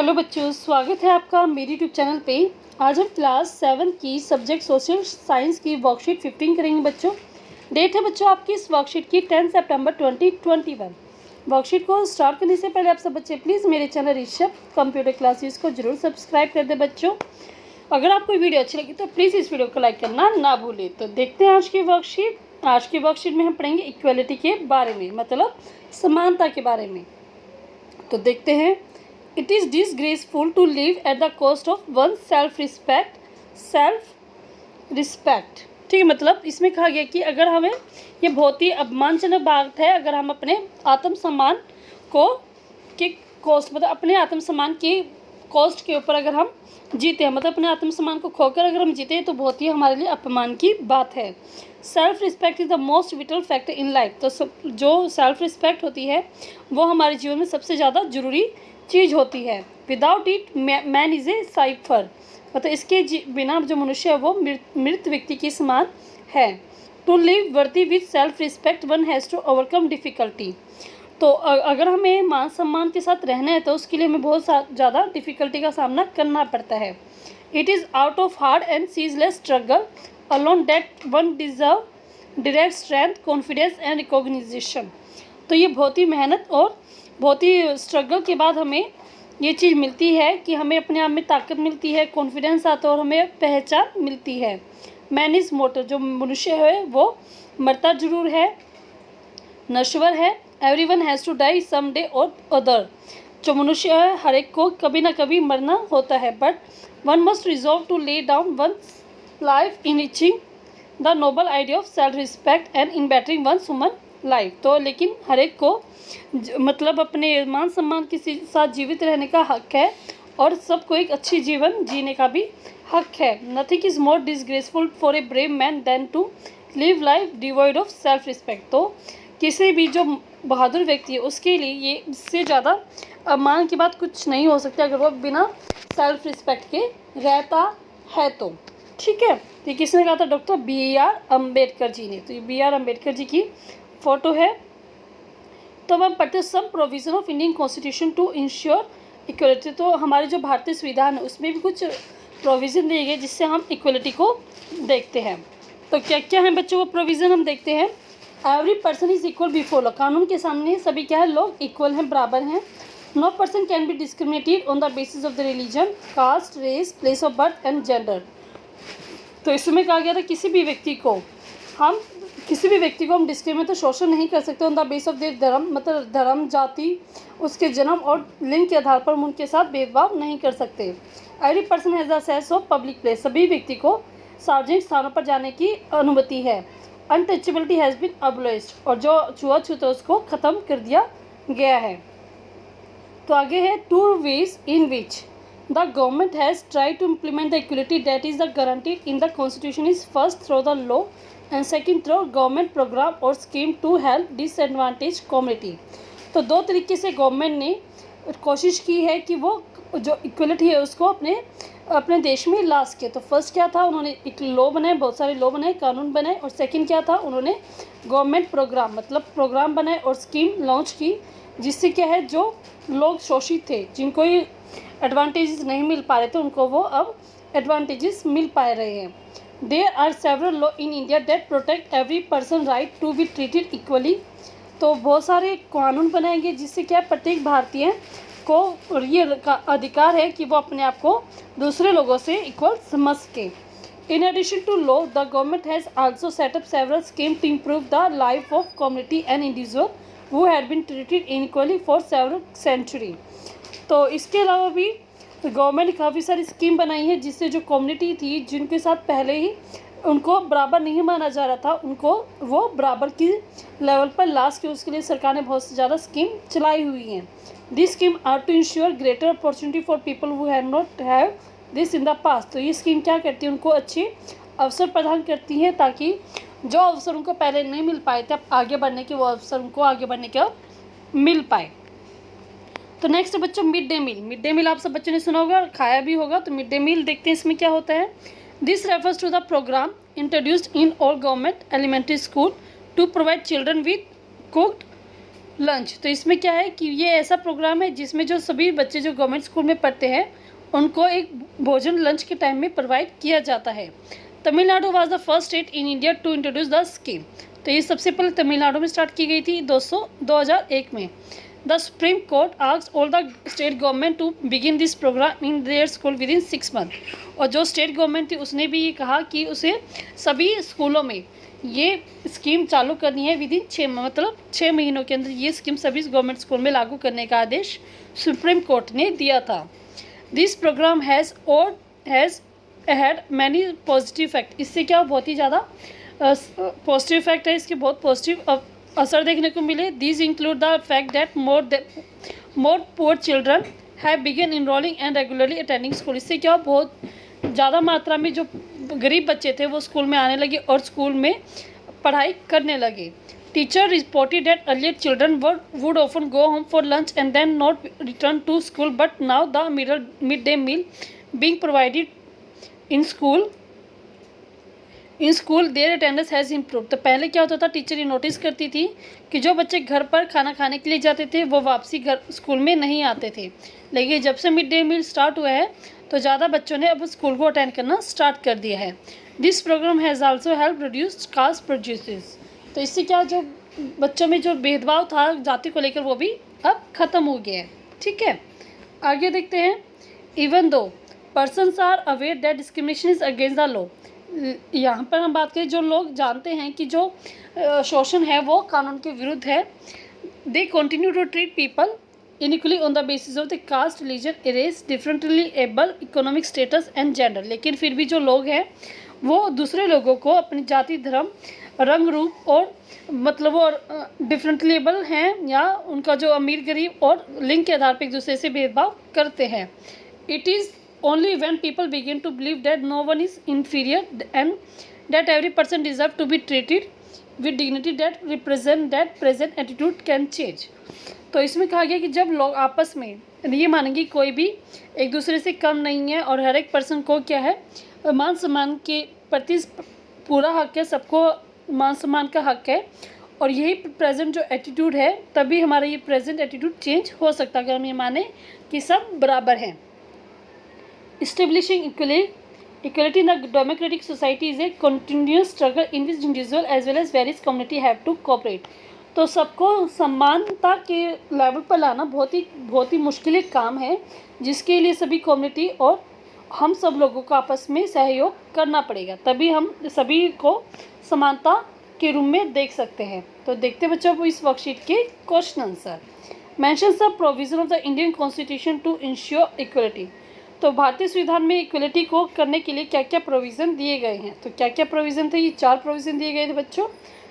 Hello बच्चों, स्वागत है आपका मेरे यूट्यूब चैनल पे। आज हम क्लास 7 की सब्जेक्ट सोशल साइंस की वर्कशीट 15 करेंगे बच्चों। डेट है बच्चों आपकी इस वर्कशीट की 10 सितंबर 2021। वर्कशीट को स्टार्ट करने से पहले आप सब बच्चे प्लीज़ मेरे चैनल ऋषभ कंप्यूटर क्लासेस को जरूर सब्सक्राइब कर दे बच्चों। अगर आपको वीडियो अच्छी लगी तो प्लीज़ इस वीडियो को लाइक करना ना भूलें। तो देखते हैं आज की वर्कशीट में हम पढ़ेंगे इक्वलिटी के बारे में, मतलब समानता के बारे में। तो देखते हैं। It is disgraceful to live at the cost of one self respect. ठीक है, मतलब इसमें कहा गया कि अगर हमें, ये बहुत ही अपमानजनक बात है अगर हम अपने आत्मसम्मान को के कॉस्ट, मतलब अपने आत्मसम्मान की कॉस्ट के ऊपर अगर हम जीते हैं, मतलब अपने आत्मसम्मान को खोकर अगर हम जीते हैं तो बहुत ही हमारे लिए अपमान की बात है। Self respect is the most whittle factor in life. तो जो सेल्फ रिस्पेक्ट होती है वो हमारे जीवन में सबसे ज़्यादा ज़रूरी चीज़ होती है। Without it man is a cipher, मतलब इसके बिना जो मनुष्य है वो मृत व्यक्ति के समान है। To live worthy with self respect one has to overcome difficulty. तो अगर हमें मान सम्मान के साथ रहना है तो उसके लिए हमें बहुत ज़्यादा डिफ़िकल्टी का सामना करना पड़ता है। It is out of hard and ceaseless struggle alone that one deserve direct strength, confidence and recognition. तो ये बहुत ही मेहनत और बहुत ही स्ट्रगल के बाद हमें ये चीज़ मिलती है कि हमें अपने आप में ताकत मिलती है, कॉन्फिडेंस आता है और हमें पहचान मिलती है। मैन इज़ मोटर, जो मनुष्य है वो मरता जरूर है, नश्वर है। Everyone has to die some day or other, जो मनुष्य है हर एक को कभी ना कभी मरना होता है। But one must resolve to lay down one life in reaching the noble idea of self respect and in bettering one human life. तो लेकिन हर एक को मतलब अपने मान सम्मान के साथ जीवित रहने का हक है और सबको एक अच्छी जीवन जीने का भी हक है। Nothing is more disgraceful for a brave man than to live life devoid of self respect. तो किसी भी जो बहादुर व्यक्ति है उसके लिए ये इससे ज़्यादा अपमान की बात कुछ नहीं हो सकती अगर वो बिना सेल्फ रिस्पेक्ट के रहता है तो। ठीक है, तो किसने कहा था? डॉक्टर BR अम्बेडकर जी ने। तो ये BR अम्बेडकर जी की फ़ोटो है। तो अब हम पढ़ते हैं some provision of Indian constitution to ensure equality. तो हमारे जो भारतीय संविधान है उसमें भी कुछ प्रोविज़न दिए गए जिससे हम इक्वलिटी को देखते हैं। तो क्या क्या है बच्चों वो प्रोविज़न हम देखते हैं। Every person is equal before law, कानून के सामने सभी क्या है, लोग इक्वल हैं, बराबर हैं। No person can be discriminated on the basis of the religion, caste, race, place of birth and gender. तो इसमें कहा गया था किसी भी व्यक्ति को हम डिस्क्रिमिनेट तो शोषण नहीं कर सकते on the base of their धर्म, मतलब धर्म, जाति, उसके जन्म और लिंग के आधार पर हम उनके साथ भेदभाव नहीं कर सकते। Every person has the access of public place, सभी व्यक्ति को सार्वजनिक स्थानों पर जाने की अनुमति है। अनटचेबिलिटी हैज़ बीन अबॉलिश्ड, और जो छुआछूत है उसको ख़त्म कर दिया गया है। तो आगे है two ways in which the government has try to implement the equality that is the guaranteed in the constitution is first through the law and second through government program और scheme to help disadvantage community. तो दो तरीके से government ने कोशिश की है कि वो जो इक्वलिटी है उसको अपने देश में ला सके। तो फर्स्ट क्या था, उन्होंने एक लॉ बनाए, बहुत सारे लॉ बनाए, कानून बनाए। और सेकंड क्या था, उन्होंने गवर्नमेंट प्रोग्राम, मतलब प्रोग्राम बनाए और स्कीम लॉन्च की, जिससे क्या है जो लोग शोषित थे, जिनको ये एडवांटेजेस नहीं मिल पा रहे थे, उनको वो अब एडवांटेजेस मिल पा रहे हैं। There are several law in India that protect every person right to be treated equally. तो बहुत सारे कानून बनाएंगे जिससे क्या प्रत्येक भारतीय को ये अधिकार है कि वो अपने आप को दूसरे लोगों से इक्वल समझ सके। In addition to law the government has also set up several scheme to improve the life of community and individual who had been treated unequally for several century. तो इसके अलावा भी गवर्नमेंट ने काफ़ी सारी स्कीम बनाई है जिससे जो कम्युनिटी थी, जिनके साथ पहले ही उनको बराबर नहीं माना जा रहा था, उनको वो बराबर की लेवल पर ला सके, उसके लिए सरकार ने बहुत ज़्यादा स्कीम चलाई हुई हैं। This scheme are to ensure greater opportunity for people who have not have this in the past. तो ये स्कीम क्या करती है, उनको अच्छे अवसर प्रदान करती है ताकि जो अवसर उनको पहले नहीं मिल पाए थे, अब आगे बढ़ने के वो अवसर उनको आगे बढ़ने का मिल पाए। तो नेक्स्ट बच्चों मिड डे मील आप सब बच्चों ने सुना होगा, खाया भी होगा। तो मिड डे मील देखते हैं इसमें क्या होता है। This refers to the programme introduced in all government elementary school to provide children with cooked lunch. तो इसमें क्या है कि ये ऐसा प्रोग्राम है जिसमें जो सभी बच्चे जो गवर्नमेंट स्कूल में पढ़ते हैं उनको एक भोजन लंच के टाइम में प्रोवाइड किया जाता है। Tamil Nadu was the first state in India to introduce the scheme. तो ये सबसे पहले तमिलनाडु में स्टार्ट की गई थी 2001 में। The supreme court asked all the state government to begin this programme in their school within 6 month. और जो स्टेट गवर्नमेंट थी उसने भी ये कहा कि उसे सभी स्कूलों में ये स्कीम चालू करनी है विद इन 6 महीनों के अंदर ये स्कीम सभी गवर्नमेंट स्कूल में लागू करने का आदेश सुप्रीम कोर्ट ने दिया था। This programme has had many positive effect. इससे क्या बहुत ही ज़्यादा पॉजिटिव इफेक्ट है, इसके बहुत पॉजिटिव असर देखने को मिले। These include the fact that more poor children have begun enrolling and regularly attending school. इससे क्या बहुत ज़्यादा मात्रा में जो गरीब बच्चे थे वो स्कूल में आने लगे और स्कूल में पढ़ाई करने लगे। Teacher reported that earlier children would often go home for lunch and then not return to school, but now the mid day meal being provided in school their attendance has improve. तो पहले क्या होता था, teacher ये notice करती थी कि जो बच्चे घर पर खाना खाने के लिए जाते थे वो वापसी घर स्कूल में नहीं आते थे, लेकिन जब से मिड डे मील स्टार्ट हुआ है तो ज़्यादा बच्चों ने अब स्कूल को अटेंड करना स्टार्ट कर दिया है। This programme has also help reduce caste prejudice. तो इससे क्या जो बच्चों में जो भेदभाव था जाति को लेकर वो भी अब ख़त्म हो गया है। ठीक है, आगे देखते हैं। Even though persons are aware that discrimination is against the law. यहाँ पर हम बात करें जो लोग जानते हैं कि जो शोषण है वो कानून के विरुद्ध है। They continue to treat people unequally on the basis of the caste, religion, race, differently abled, economic status and gender. लेकिन फिर भी जो लोग हैं वो दूसरे लोगों को अपनी जाति, धर्म, रंग, रूप और मतलब वो डिफरेंटली एबल हैं या उनका जो अमीर गरीब और लिंग के आधार पर एक दूसरे से भेदभाव करते हैं। It is only when people begin to believe that no one is inferior and that every person deserves to be treated with dignity that present attitude can change। तो इसमें कहा गया कि जब लोग आपस में ये मानेंगे कोई भी एक दूसरे से कम नहीं है और हर एक पर्सन को क्या है मान सम्मान के प्रति पूरा हक है, सबको मान सम्मान का हक है, और यही प्रेजेंट जो एटीट्यूड है तभी हमारा ये प्रेजेंट एटीट्यूड चेंज हो सकता है अगर हम ये माने कि सब बराबर हैं। Establishing equality in a democratic society is a continuous struggle in which individual as well as various community have to cooperate। तो सबको समानता के लेवल पर लाना बहुत ही मुश्किल एक काम है जिसके लिए सभी कम्युनिटी और हम सब लोगों को आपस में सहयोग करना पड़ेगा, तभी हम सभी को समानता के रूप में देख सकते हैं। तो देखते बच्चों को इस वर्कशीट के question answer. Mentions the provision of the Indian constitution to ensure equality. तो भारतीय संविधान में इक्वलिटी को करने के लिए क्या क्या प्रोविज़न दिए गए हैं। तो क्या क्या प्रोविज़न थे, ये 4 प्रोविज़न दिए गए थे बच्चों।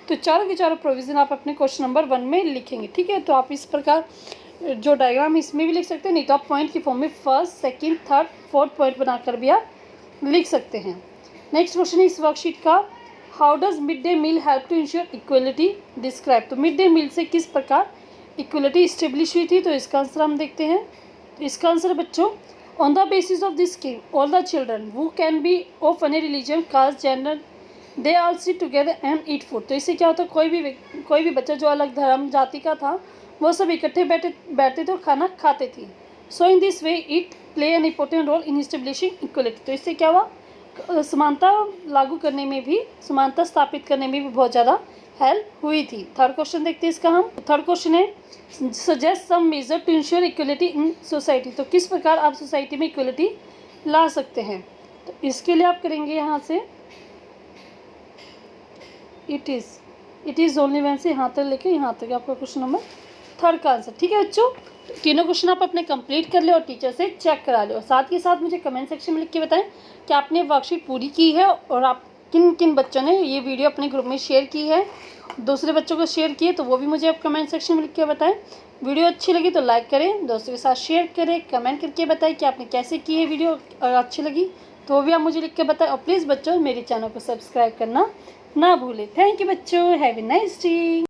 तो चारों के चारों प्रोविज़न आप अपने क्वेश्चन नंबर 1 में लिखेंगे। ठीक है, तो आप इस प्रकार जो डायग्राम इसमें भी लिख सकते हैं, नहीं तो आप पॉइंट की फॉर्म में first, second, third, fourth point बनाकर भी आप लिख सकते हैं। नेक्स्ट क्वेश्चन है इस वर्कशीट का, how does mid day meal help to ensure equality describe. तो मिड डे मील से किस प्रकार इक्वलिटी इस्टेब्लिश हुई थी, तो इसका आंसर हम देखते हैं। तो इसका आंसर बच्चों, on the basis of this scheme, all the children who can be of any religion, caste, gender, they all sit together and eat food। तो इससे क्या होता है, कोई भी बच्चा जो अलग धर्म जाति का था वो सब इकट्ठे बैठते थे और खाना खाते थे। So in this way it play an important role in establishing equality. तो इससे क्या हुआ, समानता लागू करने में भी, समानता स्थापित करने में भी बहुत ज़्यादा हेल्प हुई थी। थर्ड क्वेश्चन देखते हैं इसका हम। थर्ड क्वेश्चन है, suggest some measure to ensure equality in society. तो किस प्रकार आप सोसाइटी में इक्वलिटी ला सकते हैं। तो इसके लिए आप करेंगे यहाँ से इट इज़ ओनली वैन से यहाँ तक लेके यहाँ तक आपका क्वेश्चन नंबर 3 का आंसर। ठीक है बच्चों, तीनों क्वेश्चन आप अपने कंप्लीट कर ले और टीचर से चेक करा ले, और साथ ही साथ मुझे कमेंट सेक्शन में लिख के बताएं कि आपने वर्कशीट पूरी की है और आप किन किन बच्चों ने ये वीडियो अपने ग्रुप में शेयर की है, दूसरे बच्चों को शेयर किए, तो वो भी मुझे आप कमेंट सेक्शन में लिख के बताएं। वीडियो अच्छी लगी तो लाइक करें, दोस्तों के साथ शेयर करें, कमेंट करके बताएं कि आपने कैसे की है वीडियो, और अच्छी लगी तो वो भी आप मुझे लिख के बताएं। और प्लीज़ बच्चों मेरे चैनल को सब्सक्राइब करना ना भूलें। थैंक यू बच्चों, हैव ए नाइस डे।